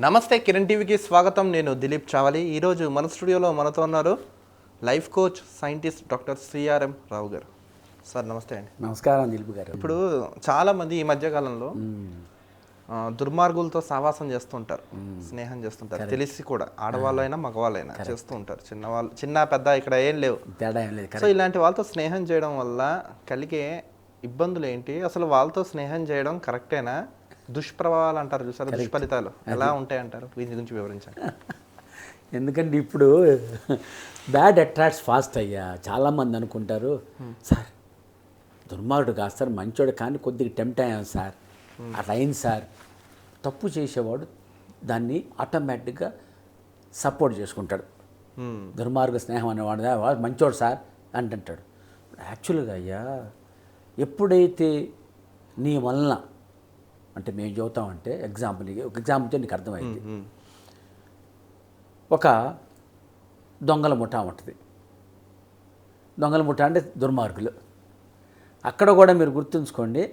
నమస్తే కిరణ్ టీవీకి స్వాగతం. నేను దిలీప్ చావలి. ఈరోజు మన స్టూడియోలో మనతో ఉన్నారు life coach scientist doctor CRM Rao garu. Sir నమస్తే అండి. నమస్కారం దిలీప్ గారు. ఇప్పుడు చాలామంది ఈ మధ్యకాలంలో దుర్మార్గులతో సావాసం చేస్తుంటారు, స్నేహం చేస్తుంటారు. తెలిసి కూడా ఆడవాళ్ళైనా మగవాళ్ళైనా చేస్తూ ఉంటారు. చిన్న పెద్ద ఇక్కడ ఏం లేవు, తేడా ఏం లేదు. సో ఇలాంటి వాళ్ళతో స్నేహం చేయడం వల్ల కలిగే ఇబ్బందులు ఏంటి? అసలు వాళ్ళతో స్నేహం చేయడం కరెక్టేనా? దుష్ప్రభావాలు అంటారు చూసారు, దుష్ఫలితాలు ఎలా ఉంటాయి అంటారు? వీటి గురించి వివరించండి. ఎందుకంటే ఇప్పుడు బ్యాడ్ అట్రాక్ట్స్ ఫాస్ట్ అయ్యా. చాలామంది అనుకుంటారు, సార్ దుర్మార్గుడు కాదు సార్, మంచోడు, కానీ కొద్దిగా టెంప్ట్ అయ్యాం సార్, అట్లా అయింది సార్. తప్పు చేసేవాడు దాన్ని ఆటోమేటిక్గా సపోర్ట్ చేసుకుంటాడు. దుర్మార్గ స్నేహం అనేవాడు వాడు మంచోడు సార్ అంటుంటాడు. యాక్చువల్గా అయ్యా, ఎప్పుడైతే నీ వలన, అంటే మేము చెబుతామంటే ఒక ఎగ్జాంపుల్తో నీకు అర్థమైంది. ఒక దొంగల ముఠా ఉంటుంది. దొంగల ముఠా అంటే దుర్మార్గులు. అక్కడ కూడా మీరు గుర్తుంచుకోండి,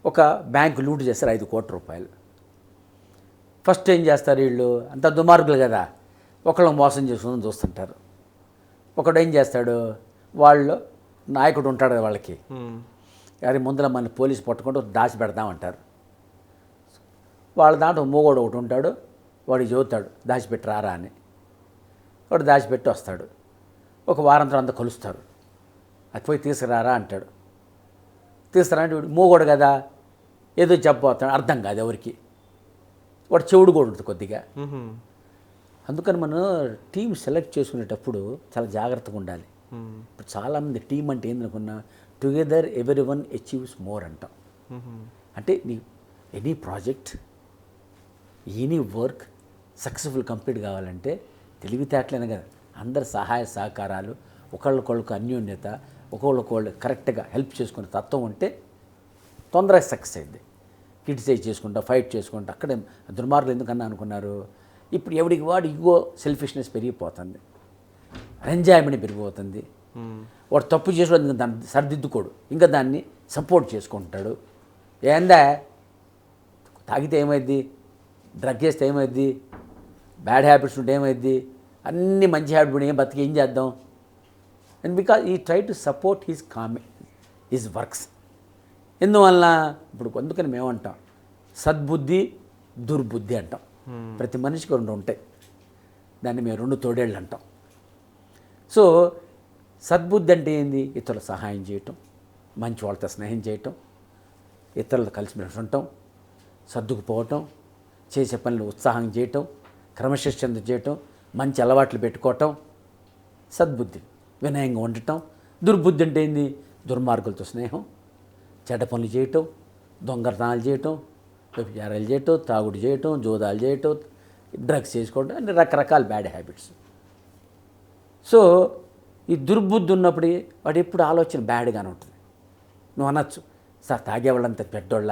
ఒక బ్యాంకు లూట్ చేస్తారు 5 కోట్ల రూపాయలు. ఫస్ట్ ఏం చేస్తారు వీళ్ళు? అంత దుర్మార్గులు కదా, ఒకళ్ళు మోసం చేసుకుని చూస్తుంటారు. ఒకడు ఏం చేస్తాడు, వాళ్ళు నాయకుడు ఉంటాడు కదా వాళ్ళకి, అది ముందర మన పోలీసు పట్టుకుంటూ దాచి పెడతామంటారు. వాళ్ళ దాంట్లో మూగోడు ఒకటి ఉంటాడు, వాడికి చదువుతాడు దాచిపెట్టి రారా అని. వాడు దాచిపెట్టి వస్తాడు. ఒక వారం తర్వాత అంతా కలుస్తారు. అది పోయి తీసుకురారా అంటాడు. తీసుకురా అంటే మూగోడు కదా, ఏదో చెప్పబోతాడు, అర్థం కాదు ఎవరికి. వాడు చెవుడు కూడా ఉంటుంది కొద్దిగా. అందుకని మనం టీం సెలెక్ట్ చేసుకునేటప్పుడు చాలా జాగ్రత్తగా ఉండాలి. ఇప్పుడు చాలామంది టీం అంటే ఏందనుకున్నా, together every one achieves more అంటాం. అంటే నీ any project, any work successful complete కావాలంటే తెలివితేటలేనే కదా, అందరి సహాయ సహకారాలు, ఒకళ్ళకొళ్ళకు అన్యోన్యత, ఒకళ్ళకొళ్ళు కరెక్ట్గా హెల్ప్ చేసుకునే తత్వం ఉంటే తొందరగా సక్సెస్ అయింది. క్రిటిసైజ్ చేసుకుంటా, ఫైట్ చేసుకుంటా, అక్కడే దుర్మార్గులు ఎందుకన్నా అనుకున్నారు. ఇప్పుడు ఎవడికి వాడు ఇగో సెల్ఫిష్నెస్ పెరిగిపోతుంది, ఎంజాయ్మెంట్ పెరిగిపోతుంది. వాడు తప్పు చేసుకోవడం దాన్ని సరిదిద్దుకోడు, ఇంకా దాన్ని సపోర్ట్ చేసుకుంటాడు. ఏందా తాగితే ఏమైద్ది, డ్రగ్ చేస్తే ఏమైద్ది, బ్యాడ్ హ్యాబిట్స్ ఉంటే ఏమైద్ది, అన్ని మంచి హ్యాబిట్ ఏం బతికి ఏం చేద్దాం. అండ్ బికాజ్ ఈ try to support his works. ఎందువల్ల ఇప్పుడు అందుకని మేమంటాం సద్బుద్ధి దుర్బుద్ధి అంటాం. ప్రతి మనిషికి 2 ఉంటాయి, దాన్ని మేము 2 తోడేళ్ళు అంటాం. సో సద్బుద్ధి అంటే ఏంది? ఇతరుల సహాయం చేయటం, మంచి వాళ్ళతో స్నేహం చేయటం, ఇతరులతో కలిసిమెలిసి ఉండటం, సర్దుకుపోవటం, చేసే పనులు ఉత్సాహం చేయటం, క్రమశిక్షణ చేయటం, మంచి అలవాట్లు పెట్టుకోవటం సద్బుద్ధి. వినయంగా ఉండటం. దుర్బుద్ధి అంటే ఏంది? దుర్మార్గులతో స్నేహం, చెడ్డ పనులు చేయటం, దొంగతనాలు చేయటం, వ్యభిచారాలు చేయటం, తాగుడు చేయటం, జోదాలు చేయటం, డ్రగ్స్ చేసుకోవటం, అన్ని రకరకాల బ్యాడ్ హ్యాబిట్స్. సో ఈ దుర్బుద్ధి ఉన్నప్పుడు వాడు ఎప్పుడు ఆలోచన బ్యాడ్గానే ఉంటుంది. నువ్వు అనొచ్చు, సార్ తాగేవాళ్ళంత పెద్దోళ్ళ,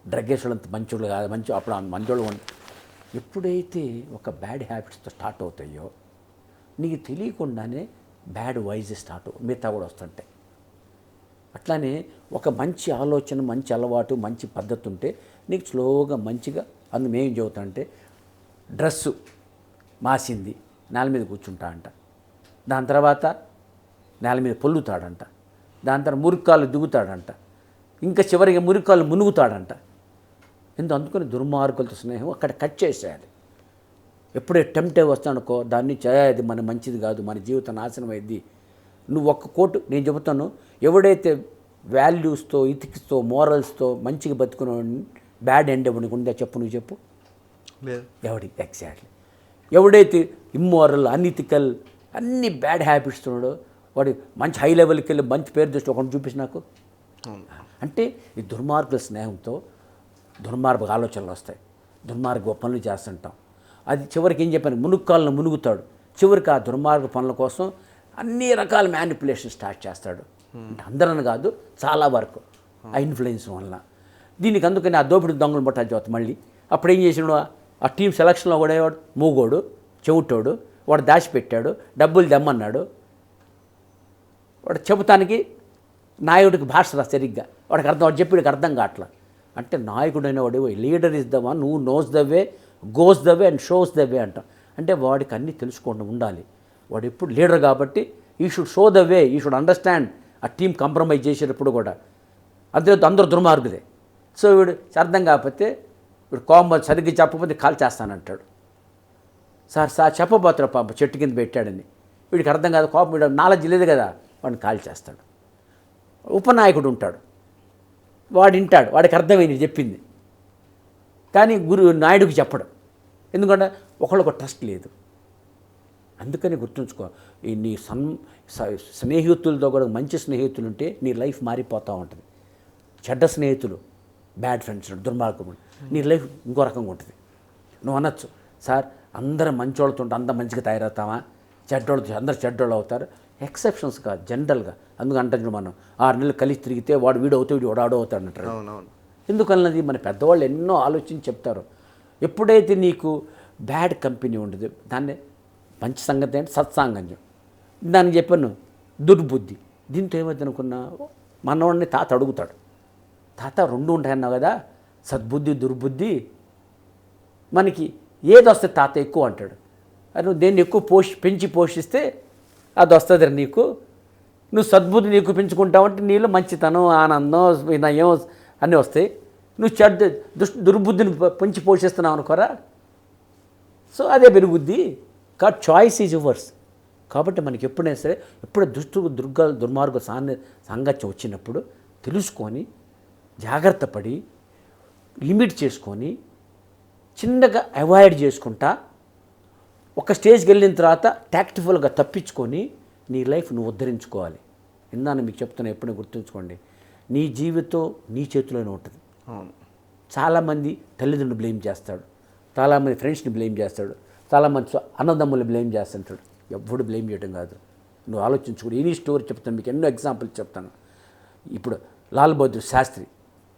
డ్రగ్ వేసేవాళ్ళంత మంచోళ్ళు కాదు, అప్పుడు మంచోళ్ళు ఉంటుంది. ఎప్పుడైతే ఒక బ్యాడ్ హ్యాబిట్స్తో స్టార్ట్ అవుతాయో నీకు తెలియకుండానే బ్యాడ్ వైజ్ మిగతా కూడా వస్తుంటాయి. అట్లానే ఒక మంచి ఆలోచన, మంచి అలవాటు, మంచి పద్ధతి ఉంటే నీకు స్లోగా మంచిగా. అందుకు మేము చెబుతా అంటే, డ్రెస్సు మాసింది నేల మీద కూర్చుంటా అంట, దాని తర్వాత నేల మీద పొల్లుతాడంట, దాని తర్వాత మురికాలు దిగుతాడంట, ఇంకా చివరికి మురికాలు మునుగుతాడంట. అందుకని దుర్మార్గులతో స్నేహం అక్కడ కట్ చేసేయాలి. ఎప్పుడే టెంప్ట్ అయి వస్తానుకో, దాన్ని అది మన మంచిది కాదు, మన జీవితం నాశనం అయింది. నువ్వు ఒక్క కోటు నేను చెబుతాను, ఎవడైతే వాల్యూస్తో, ఇథిక్స్తో, మోరల్స్తో మంచిగా బతుకునే బ్యాడ్ ఎండ్ ఎవరికి ఉందా చెప్పు, నువ్వు చెప్పు. ఎవడికి? ఎగ్జాక్ట్లీ. ఎవడైతే ఇమ్మోరల్, అన్ఇథికల్, అన్ని బ్యాడ్ హ్యాబిట్స్ ఉన్నాడో వాడు మంచి హై లెవెల్కి వెళ్ళి మంచి పేరు దృష్టి ఒకటి చూపించి నాకు. అంటే ఈ దుర్మార్గుల స్నేహంతో దుర్మార్గ ఆలోచనలు వస్తాయి, దుర్మార్గ పనులు చేస్తుంటాం. అది చివరికి ఏం చెప్పాను, మునుక్కాలను మునుగుతాడు. చివరికి ఆ దుర్మార్గ పనుల కోసం అన్ని రకాల మ్యానిపులేషన్ స్టార్ట్ చేస్తాడు. అంటే అందరని కాదు, చాలా వరకు ఆ ఇన్ఫ్లుయెన్స్ వల్ల. దీనికి అందుకని ఆ దోపిడి దొంగలు పట్టాలి చదువుతా. మళ్ళీ అప్పుడు ఏం చేసినాడు, ఆ టీం సెలక్షన్లో కూడా వాడు మూగోడు, చెవుటోడు, వాడు దాచిపెట్టాడు, డబ్బులు దమ్మన్నాడు. వాడు చెబుతానికి నాయుడికి భాష రా సరిగ్గా, వాడికి అర్థం, వాడు చెప్పేడికి అర్థం కావట్లా. అంటే నాయకుడైన వాడు, leader is the one who knows the way goes the way and shows the way అంటాం. అంటే వాడికి అన్నీ తెలుసుకోండి ఉండాలి. వాడు ఎప్పుడు లీడర్ కాబట్టి ఈ షుడ్ షో ద వే, ఈ షుడ్ అండర్స్టాండ్. ఆ టీం కంప్రమైజ్ చేసేటప్పుడు కూడా అందరూ దుర్మార్గులే. సో వీడు అర్థం కాకపోతే వీడు కోపం సరిగ్గా చెప్పకపోతే కాల్ చేస్తానంటాడు. సార్ చెప్పబోతాడు పాప చెట్టు కింద పెట్టాడని. వీడికి అర్థం కాదు, కోపం వీడు నాలెడ్జ్ లేదు కదా, వాడిని కాల్ చేస్తాడు. ఉపనాయకుడు ఉంటాడు, వాడు వింటాడు, వాడికి అర్థమైంది చెప్పింది, కానీ నాయుడికి చెప్పడం. ఎందుకంటే ఒకళ్ళొక ట్రస్ట్ లేదు. అందుకని గుర్తుంచుకో, ఈ నీ స్నేహితులతో కూడా మంచి స్నేహితులు ఉంటే నీ లైఫ్ మారిపోతూ ఉంటుంది. చెడ్డ స్నేహితులు, బ్యాడ్ ఫ్రెండ్స్, దుర్మార్గం, నీ లైఫ్ ఇంకో రకంగా ఉంటుంది. నువ్వు అనొచ్చు, సార్ అందరూ మంచోళ్ళతో ఉంటే అంత మంచిగా తయారవుతామా, చెడ్డోళ్ళతో అందరు చెడ్డోళ్ళు అవుతారు. ఎక్సెప్షన్స్ కాదు, జనరల్గా. అందుకంటే మనం 6 నెలలు కలిసి తిరిగితే వాడు వీడు అవుతాడు, వీడు ఆడో అవుతాడు అంటారు. ఎందుకన్నది మన పెద్దవాళ్ళు ఎన్నో ఆలోచించి చెప్తారు. ఎప్పుడైతే నీకు బ్యాడ్ కంపెనీ ఉండదు, దాన్ని మంచి సంగతి అంటే సత్సాంగత్యం. దానికి చెప్పాను దుర్బుద్ధి. దీంతో ఏమైతే అనుకున్నా, మనవాడిని తాత అడుగుతాడు, తాత 2 ఉంటాయన్నావు కదా, సద్బుద్ధి దుర్బుద్ధి, మనకి ఏది వస్తే తాత ఎక్కువ అంటాడు. అది నువ్వు దేన్ని ఎక్కువ పెంచి పోషిస్తే అది వస్తుంది నీకు. నువ్వు సద్బుద్ధి నీకు పెంచుకుంటావంటే నీలో మంచితనం, ఆనందం, వినయం అన్నీ వస్తాయి. నువ్వు దుర్బుద్ధిని పెంచి పోషిస్తున్నావు అనుకోరా, సో అదే పెరుగుద్ది. కాబట్టి చాయిస్ ఈజ్ యువర్స్. కాబట్టి మనకి ఎప్పుడైనా సరే, ఎప్పుడు దుర్మార్గ సాంగత్యం వచ్చినప్పుడు తెలుసుకొని జాగ్రత్త పడి లిమిట్ చేసుకొని చిన్నగా అవాయిడ్ చేసుకుంటా ఒక స్టేజ్కి వెళ్ళిన తర్వాత టాక్టిఫుల్గా తప్పించుకొని నీ లైఫ్ నువ్వు ఉద్ధరించుకోవాలి. ఇందాక మీకు చెప్తున్నా, ఎప్పుడైనా గుర్తుంచుకోండి, నీ జీవితం నీ చేతిలోనే ఉంటుంది. చాలామంది తల్లిదండ్రులు బ్లేమ్ చేస్తాడు, చాలామంది ఫ్రెండ్స్ని బ్లేమ్ చేస్తాడు, చాలామంది అన్నదమ్ములు బ్లేమ్ చేస్తుంటాడు. ఎప్పుడు బ్లేమ్ చేయడం కాదు, నువ్వు ఆలోచించుకోడు. ఎనీ స్టోరీ చెప్తాను మీకు, ఎన్నో ఎగ్జాంపుల్స్ చెప్తాను. ఇప్పుడు లాల్ బహదూర్ శాస్త్రి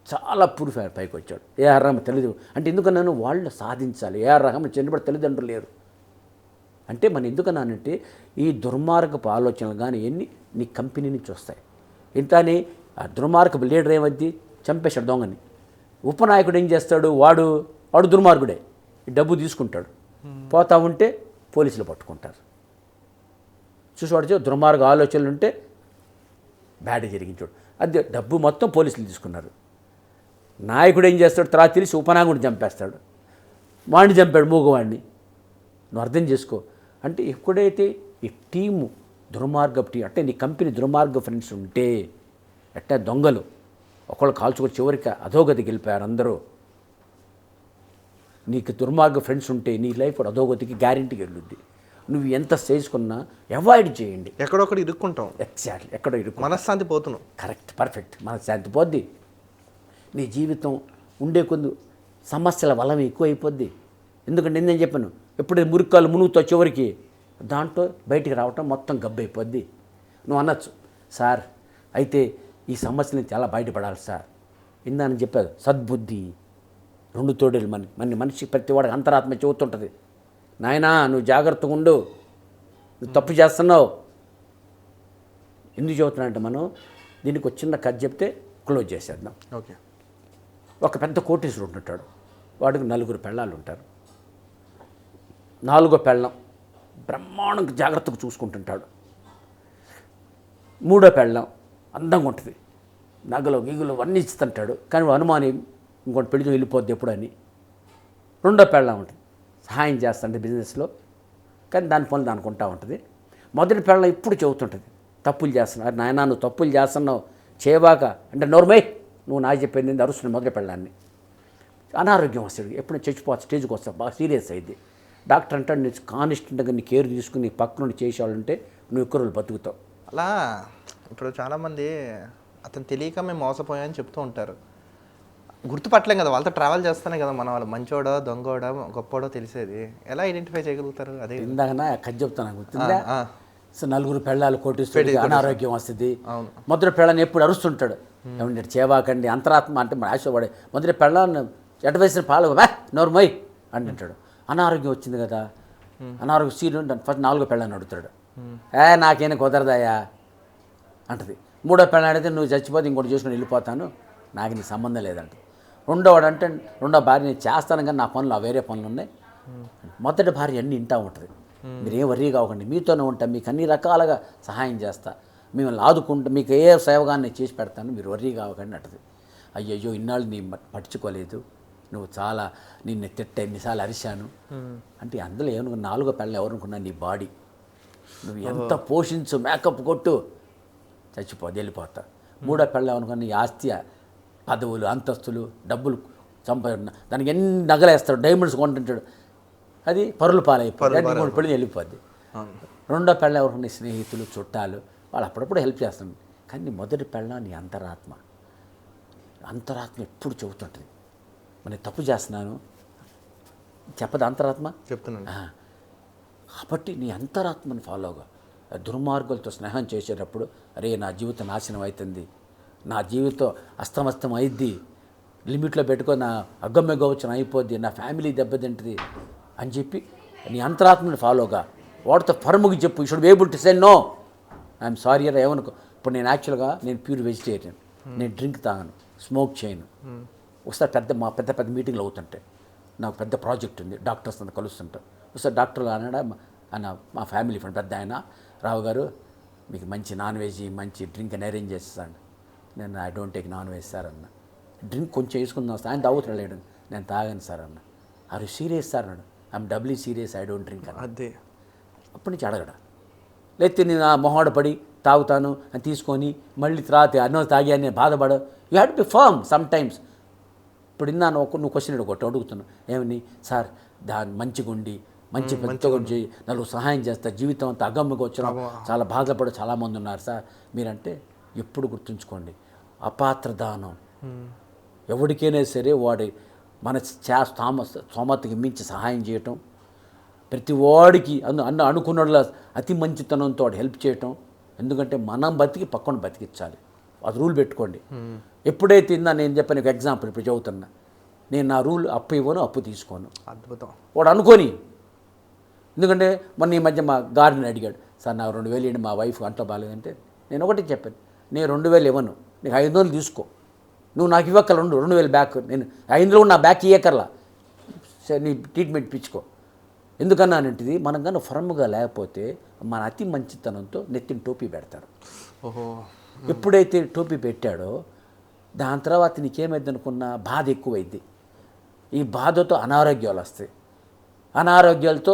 చాలా పూర్ పైకి వచ్చాడు. ఏఆర్ రెహమాన్ తల్లిదండ్రులు అంటే ఎందుకన్నాను, వాళ్ళు సాధించాలి. ఏఆర్ రెహమాన్ చిన్నప్పుడు తల్లిదండ్రులు లేరు అంటే మనం ఎందుకన్నానంటే, ఈ దుర్మార్గపు ఆలోచనలు కానీ ఎన్ని నీ కంపెనీ నుంచి వస్తాయి. ఇంతని ఆ దుర్మార్గపు లీడర్ ఏమద్ది, చంపేశాడు దొంగని. ఉపనాయకుడు ఏం చేస్తాడు, వాడు దుర్మార్గుడే, డబ్బు తీసుకుంటాడు, పోతా ఉంటే పోలీసులు పట్టుకుంటారు. చూసేవాడు దుర్మార్గ ఆలోచనలు ఉంటే బ్యాడ్ జరిగించాడు, అది డబ్బు మొత్తం పోలీసులు తీసుకున్నారు. నాయకుడు ఏం చేస్తాడు, తర్వాత తెలిసి ఉపనాయకుడిని చంపేస్తాడు, వాడిని చంపాడు మూగవాడిని. నువ్వు అర్థం చేసుకో. అంటే ఎప్పుడైతే ఈ టీము దుర్మార్గపు టీం అంటే నీ కంపెనీ దుర్మార్గ ఫ్రెండ్స్ ఉంటే, ఎట్టా దొంగలు ఒకళ్ళు కాల్చుకొని చివరికి అధోగతికి వెళ్ళిపోయారు అందరూ. నీకు దుర్మార్గ ఫ్రెండ్స్ ఉంటే నీ లైఫ్ అధోగతికి గ్యారెంటీకి వెళ్ళుద్ది. నువ్వు ఎంత చేసుకున్నా అవాయిడ్ చేయండి. ఎక్కడొక్కడ ఇరుక్కుంటాం. ఎగ్జాక్ట్లీ, ఎక్కడో మనశ్శాంతి పోతున్నాం. Correct, perfect. మనశ్శాంతి పోద్ది. నీ జీవితం ఉండే కొన్ని సమస్యల వలం ఎక్కువైపోద్ది. ఎందుకంటే నేను చెప్పాను, ఎప్పుడైతే మురికాలు మునుగుతో చివరికి దాంట్లో బయటికి రావటం మొత్తం గబ్బైపోద్ది. నువ్వు అనొచ్చు, సార్ అయితే ఈ సమస్య నుంచి చాలా బయటపడాలి సార్. ఇందాని చెప్పారు సద్బుద్ధి, 2 తోడేలు. మనిషి ప్రతి వాడికి అంతరాత్మ చెబుతుంటుంది, నాయనా నువ్వు జాగ్రత్తగా ఉండు, నువ్వు తప్పు చేస్తున్నావు. ఎందుకు చెబుతున్నా అంటే, మనం దీనికి ఒక చిన్న కథ చెప్తే క్లోజ్ చేసేద్దాం. ఓకే. ఒక పెద్ద కోటీశ్వరుడు ఉంటాడు, వాడికి 4 పెళ్ళాలు ఉంటారు. 4వ పెళ్ళం బ్రహ్మాండంగా జాగ్రత్తగా చూసుకుంటుంటాడు. 3వ పెళ్ళం అందంగా ఉంటుంది, నగలు గిగులు అన్నీ ఇస్తుంటాడు, కానీ అనుమానం ఇంకోటి పెళ్లితో వెళ్ళిపోద్ది ఎప్పుడని. 2వ పెళ్ళం ఉంటుంది, సహాయం చేస్తుంటే బిజినెస్లో, కానీ దాని పనులు అనుకుంటా ఉంటుంది. మొదటి పెళ్ళం ఇప్పుడు చెబుతుంటుంది, తప్పులు చేస్తున్నావు నాయనా, నువ్వు తప్పులు చేస్తున్నావు చేయబాక అంటే, నోర్మై నువ్వు నాకు చెప్పింది అరుస్తున్నావు మొదటి పెళ్ళాన్ని. అనారోగ్యం వస్తాడు, ఎప్పుడు చచ్చిపోవచ్చు, స్టేజ్కి వస్తావు, బాగా సీరియస్ అయింది. డాక్టర్ అంటాడు, నీ కానిస్టెంట్గా నీ కేర్ తీసుకుని పక్క నుండి చేసేవాళ్ళంటే నువ్వు ఎక్కువ రోజులు బతుకుతావు. అలా ఇప్పుడు చాలామంది అతను తెలియక మేము మోసపోయామని చెప్తూ ఉంటారు. గుర్తుపట్టలేం కదా, వాళ్ళతో ట్రావెల్ చేస్తానే కదా మన వాళ్ళు మంచోడో దొంగోడో గొప్పోడో తెలిసేది. ఎలా ఐడెంటిఫై చేయగలుగుతారు? అదే ఇందాక కథ చెప్తాను గుర్తుందా. సో 4 పెళ్ళాలు కోటిస్తుంది, అనారోగ్యం వస్తుంది. మొదటి పెళ్ళని ఎప్పుడు అరుస్తుంటాడు, ఏమంటే చేవాకండి అంతరాత్మ అంటే మన ఆశపడే మొదటి పెళ్ళాన్ని ఎటవేసిన పాలు నోర్మై అంటుంటాడు. అనారోగ్యం వచ్చింది కదా, అనారోగ్యం సీలు ఫస్ట్ 4వ పెళ్ళాన్ని అడుగుతాడు, నాకేనా కుదరదాయా అంటది. 3వ పెళ్ళాన్ని అడిగితే నువ్వు చచ్చిపోతే ఇంకోటి చేసుకుని వెళ్ళిపోతాను, నాకు నీ సంబంధం లేదంట. రెండోవాడు అంటే రెండో భార్య నేను చేస్తాను కానీ నా పనులు వేరే పనులు ఉన్నాయి. మొదటి భార్య అన్నీ వింటూ ఉంటుంది. మీరేం వర్రీ కాకండి, మీతోనే ఉంటా, మీకు అన్ని రకాలుగా సహాయం చేస్తా, మిమ్మల్ని ఆదుకుంటా, మీకు ఏ సేవగాన్ని చేసి పెడతాను, మీరు వర్రీ కాకండి అంటది. అయ్యయ్యో ఇన్నాళ్ళు నీ పట్టించుకోలేదు, నువ్వు చాలా నిన్ను తిట్ట ఎన్నిసార్లు అరిశాను అంటే అందులో ఏమనుకున్నా 4వ పెళ్ళం ఎవరనుకున్నా నీ బాడీ, నువ్వు ఎంత పోషించు మేకప్ కొట్టు చచ్చిపోదు వెళ్ళిపోతా. 3వ పెళ్ళం అనుకున్నా నీ ఆస్తి పదవులు అంతస్తులు డబ్బులు దానికి ఎన్ని నగలేస్తాడు, డైమండ్స్ కొంటుంటాడు, అది పరుల పాలైపోతుంది, 2-3 పెళ్ళి వెళ్ళిపోద్ది. 2వ పెళ్ళం ఎవరుకున్న స్నేహితులు చుట్టాలు వాళ్ళు అప్పుడప్పుడు హెల్ప్ చేస్తుంది. కానీ నీ మొదటి పెళ్ళం నీ అంతరాత్మ ఎప్పుడు చెబుతుంటుంది, మరి తప్పు చేస్తున్నాను చెప్పదు అంతరాత్మ చెప్తున్నాను. కాబట్టి నీ అంతరాత్మని ఫాలోగా దుర్మార్గులతో స్నేహం చేసేటప్పుడు అరే నా జీవితం నాశనం అవుతుంది, నా జీవితం అస్తమస్తం అయిద్ది, లిమిట్లో పెట్టుకో, నా అగ్గమ్య గోచరం అయిపోద్ది, నా ఫ్యామిలీ దెబ్బతింటుంది అని చెప్పి నీ అంతరాత్మని ఫాలోగా వాడితో ఫర్మ్కి చెప్పు. You should be able to say no, I'm sorry అరే ఏమనుకో. ఇప్పుడు నేను యాక్చువల్గా నేను ప్యూర్ వెజిటేరియన్, నేను డ్రింక్ తాగను, స్మోక్ చేయను. ఒకసారి పెద్ద మీటింగ్లు అవుతుంటాయి, నాకు పెద్ద ప్రాజెక్ట్ ఉంది, డాక్టర్స్ అంతా కలుస్తుంటారు. ఒకసారి డాక్టర్లు ఆయన మా ఫ్యామిలీ ఫ్రెండ్ పెద్ద ఆయన, రావు గారు మీకు మంచి నాన్ వెజ్ మంచి డ్రింక్ అని అరేంజ్ చేస్తాను. నేను I don't take non veg sir అన్న. డ్రింక్ కొంచెం వేసుకుందాం సార్, ఆయన తాగుతున్నాడు లేడు, నేను తాగాను సార్ అన్న. ఆర్ యు సీరియస్ సార్ అన్నాడు. I'm doubly serious, I don't drink అన్న. అదే అప్పటి నుంచి అడగడా, లేకపోతే నేను ఆ మొహాడ పడి తాగుతాను అని తీసుకొని మళ్ళీ తర్వాత అన్నో తాగి అని బాధపడ. You have to be firm sometimes. ఇప్పుడు ఇన్నాను నువ్వు క్వశ్చన్ ఒకటి అడుగుతున్నావు ఏమని సార్, దాని మంచిగా ఉండి మంచి పెద్దగుండి నలుగురు సహాయం చేస్తా, జీవితం అంతా అగమ్యగా వచ్చిన చాలా బాధపడే చాలామంది ఉన్నారు సార్ మీరంటే, ఎప్పుడు గుర్తుంచుకోండి అపాత్రదానం ఎవరికైనా సరే వాడి మన స్తోమతకి మించి సహాయం చేయటం, ప్రతి వాడికి అనుకున్నట్ల అతి మంచితనంతో వాడు హెల్ప్ చేయటం. ఎందుకంటే మనం బతికి పక్కన బతికించాలి, అది రూల్ పెట్టుకోండి. ఎప్పుడైతే ఇందా నేను చెప్పాను ఒక ఎగ్జాంపుల్ ఇప్పుడు చెబుతున్నా, నేను నా రూల్ అప్పు ఇవ్వను అప్పు తీసుకోను. అద్భుతం. వాడు అనుకోని, ఎందుకంటే మొన్న ఈ మధ్య మా గార్డెన్ అడిగాడు సార్ నాకు 2000 ఇవ్వండి మా వైఫ్ అంట్లో బాగాలేదంటే, నేను ఒకటి చెప్పాను, నేను 2000 ఇవ్వను, నీకు 500 తీసుకో, నువ్వు నాకు ఇవ్వక్కల 2000 బ్యాక్, నేను 500 నా బ్యాక్ ఇవ్వకర్లా, నీ ట్రీట్మెంట్ ఇప్పించుకో. ఎందుకన్నానంటిది మనం కానీ ఫర్మ్గా లేకపోతే మన అతి మంచితనంతో నెత్తిని టోపీ పెడతారు. ఓహో, ఎప్పుడైతే టోపీ పెట్టాడో దాని తర్వాత నీకేమైంది అనుకున్నా బాధ ఎక్కువైద్ది. ఈ బాధతో అనారోగ్యాలు వస్తాయి, అనారోగ్యాలతో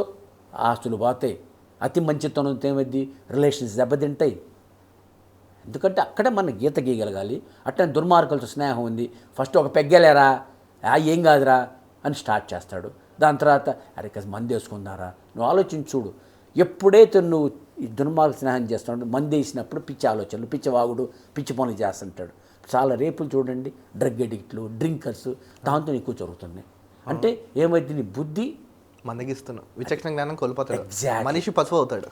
ఆస్తులు పోతాయి, అతి మంచితనంతో ఏమైంది రిలేషన్స్ దెబ్బతింటాయి. ఎందుకంటే అక్కడే మన గీత గీయగలగాలి. అట్లనే దుర్మార్గులతో స్నేహం ఉంది, ఫస్ట్ ఒక పెగ్గలేరా ఏం కాదురా అని స్టార్ట్ చేస్తాడు. దాని తర్వాత అరే కాస్త మంది వేసుకుందారా, నువ్వు ఆలోచించి చూడు. ఎప్పుడైతే నువ్వు ఈ దుర్మార్గ స్నేహం చేస్తున్నాడు, మంది వేసినప్పుడు పిచ్చి ఆలోచనలు, పిచ్చి వాగుడు, పిచ్చి పనులు చేస్తుంటాడు. చాలా రేపులు చూడండి, డ్రగ్ ఎడిక్ట్లు, డ్రింకర్స్, దాంతో ఎక్కువ జరుగుతుంది. అంటే ఏమైంది నీ బుద్ధి మందగిస్తున్నావు, విచక్షణ జ్ఞానం కోల్పోతాడు, Exactly. మనిషి పశువు అవుతాడు.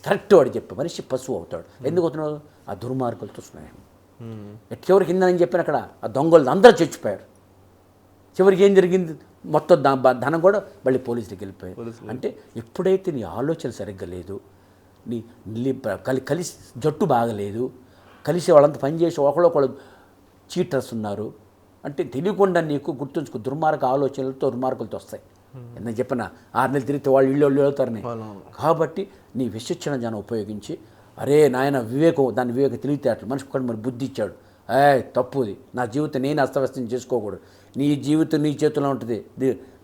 కరెక్ట్ వాడు చెప్పి మనిషి పశువు అవుతాడు. ఎందుకు అవుతున్నాడు? ఆ దుర్మార్గులతో స్నేహం. చివరికి కిందని చెప్పిన అక్కడ ఆ దొంగలు అందరూ చచ్చిపోయారు. చివరికి ఏం జరిగింది, మొత్తం ధనం కూడా మళ్ళీ పోలీసులకు వెళ్ళిపోయారు. అంటే ఎప్పుడైతే నీ ఆలోచన సరిగ్గా లేదు, నీ కలిసి జట్టు బాగలేదు, కలిసి వాళ్ళంతా పనిచేసి ఒకళ్ళొకళ్ళు చీటర్స్ ఉన్నారు అంటే తెలియకుండా నీకు గుర్తుంచుకో, దుర్మార్గ ఆలోచనలతో దుర్మార్గులతో వస్తాయి. నేను చెప్పిన 6 నెలలు తిరిగితే వాళ్ళు ఇళ్ళు వెళ్తారని. కాబట్టి నీ విశిక్షణ జనం ఉపయోగించి అరే నాయన వివేకం, దాని వివేకం తెలివితేటలు మనిషి కూడా మరి బుద్ధి ఇచ్చాడు, తప్పుది, నా జీవితం నేను అస్తవ్యస్తం చేసుకోకూడదు, నీ జీవితం నీ చేతిలో ఉంటుంది.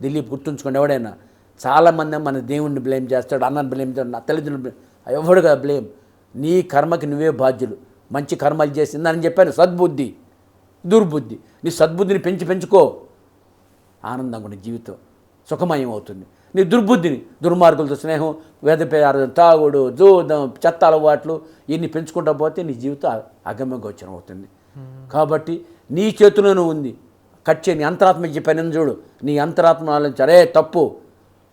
దిలీప్ గుర్తుంచుకోండి, ఎవడైనా చాలామంది మన దేవుణ్ణి బ్లేమ్ చేస్తాడు, అన్నని బ్లేమ్ చేస్తాడు, నా తల్లిదండ్రులు బ్లేమ్, ఎవడుగా బ్లేమ్, నీ కర్మకి నువ్వే బాధ్యులు. మంచి కర్మలు చేసిందని చెప్పాను, సద్బుద్ధి దుర్బుద్ధి, నీ సద్బుద్ధిని పెంచుకో, ఆనందంగా నీ జీవితం సుఖమయం అవుతుంది. నీ దుర్బుద్ధిని దుర్మార్గులతో స్నేహం, వేదపేదార్థం, తాగుడు, జూదం, చెత్త అలవాట్లు ఇన్ని పెంచుకుంటా పోతే నీ జీవితం అగమ్యగోచరం అవుతుంది. కాబట్టి నీ చేతిలోనూ ఉంది, కట్ చేయని అంతరాత్మ చెప్పాను చూడు, నీ అంతరాత్మ ఆలోచించి అరే తప్పు,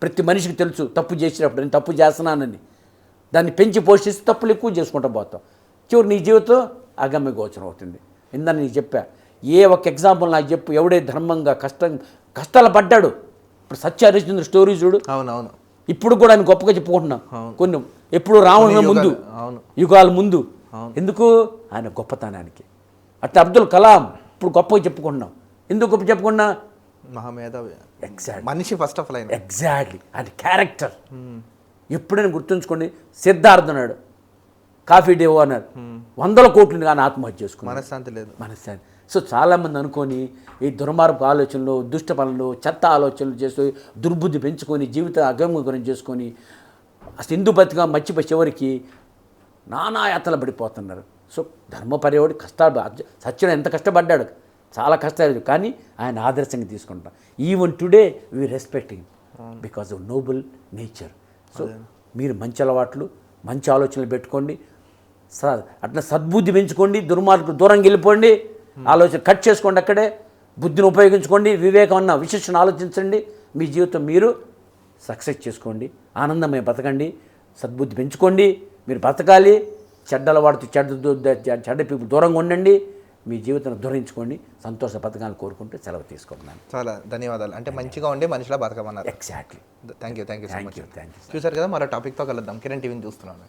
ప్రతి మనిషికి తెలుసు తప్పు చేసినప్పుడు నేను తప్పు చేస్తున్నానని, దాన్ని పెంచి పోషిస్తే తప్పులు ఎక్కువ చేసుకుంటూ పోతాం, చివరి నీ జీవితం అగమ్యగోచరం అవుతుంది. ఇందని నీకు చెప్పా, ఏ ఒక ఎగ్జాంపుల్ నాకు చెప్పు, ఎవడే ధర్మంగా కష్టాలు పడ్డాడు. ఇప్పుడు సత్యహరిశ్చంద్ర స్టోరీ చూడు, అవునవును, ఇప్పుడు కూడా ఆయన గొప్పగా చెప్పుకుంటున్నాం. కొన్ని ఎప్పుడు రావణ ముందు, యుగాల ముందు, ఎందుకు ఆయన గొప్పతనానికి. అట్లా అబ్దుల్ కలాం ఇప్పుడు గొప్పగా చెప్పుకుంటున్నాం. ఎందుకు గొప్ప చెప్పకుండా మహామేధావి ఎగ్జాక్ట్ మనిషి ఫస్ట్ ఆఫ్ లైన్. ఎగ్జాక్ట్లీ అది క్యారెక్టర్. ఎప్పుడైనా గుర్తుంచుకోండి, సిద్ధార్థ్ ఉన్నాడు కాఫీ డే ఓనర్, 100 కోట్లు కానీ ఆత్మహత్య చేసుకున్నాడు. మనశ్శాంతి లేదు. మనశ్శాంతి. సో చాలామంది అనుకొని ఈ దుర్మార్గ ఆలోచనలు, దుష్ట పనులు, చెత్త ఆలోచనలు చేస్తూ దుర్బుద్ధి పెంచుకొని జీవిత అగమ్యం చేసుకొని అసలు హిందూ బతిగా మర్చిపోయి చివరికి నానా యాతలు పడిపోతున్నారు. సో ధర్మపర్యవాడు కష్టాలు, సత్యం ఎంత కష్టపడ్డాడు, చాలా కష్టాలు, కానీ ఆయన ఆదర్శంగా తీసుకుంటాం. Even today we respecting because of Nobel nature. So మీరు మంచి అలవాట్లు, మంచి ఆలోచనలు పెట్టుకోండి, అట్లా సద్బుద్ధి పెంచుకోండి, దుర్మార్గం దూరంగా వెళ్ళిపోండి, ఆలోచన కట్ చేసుకోండి, అక్కడే బుద్ధిని ఉపయోగించుకోండి, వివేకం అన్న విశేషణ ఆలోచించండి, మీ జీవితం మీరు సక్సెస్ చేసుకోండి, ఆనందమయ బతకండి, సద్బుద్ధి పెంచుకోండి, మీరు బతకాలి. చెడ్డ అలవాటు, చెడ్డ పీపుల్ దూరంగా ఉండండి, మీ జీవితాన్ని దూరించుకోండి, సంతోష బతకాలని కోరుకుంటూ సెలవు తీసుకుంటున్నాను. చాలా ధన్యవాదాలు. అంటే మంచిగా ఉండి మనిషిలా బతకమన్నారు. Exactly. Thank you so much. Thank you. చూసారు కదా, మరో టాపిక్తో కలుద్దాం. కిరణ్ టీవీని చూస్తున్నాను.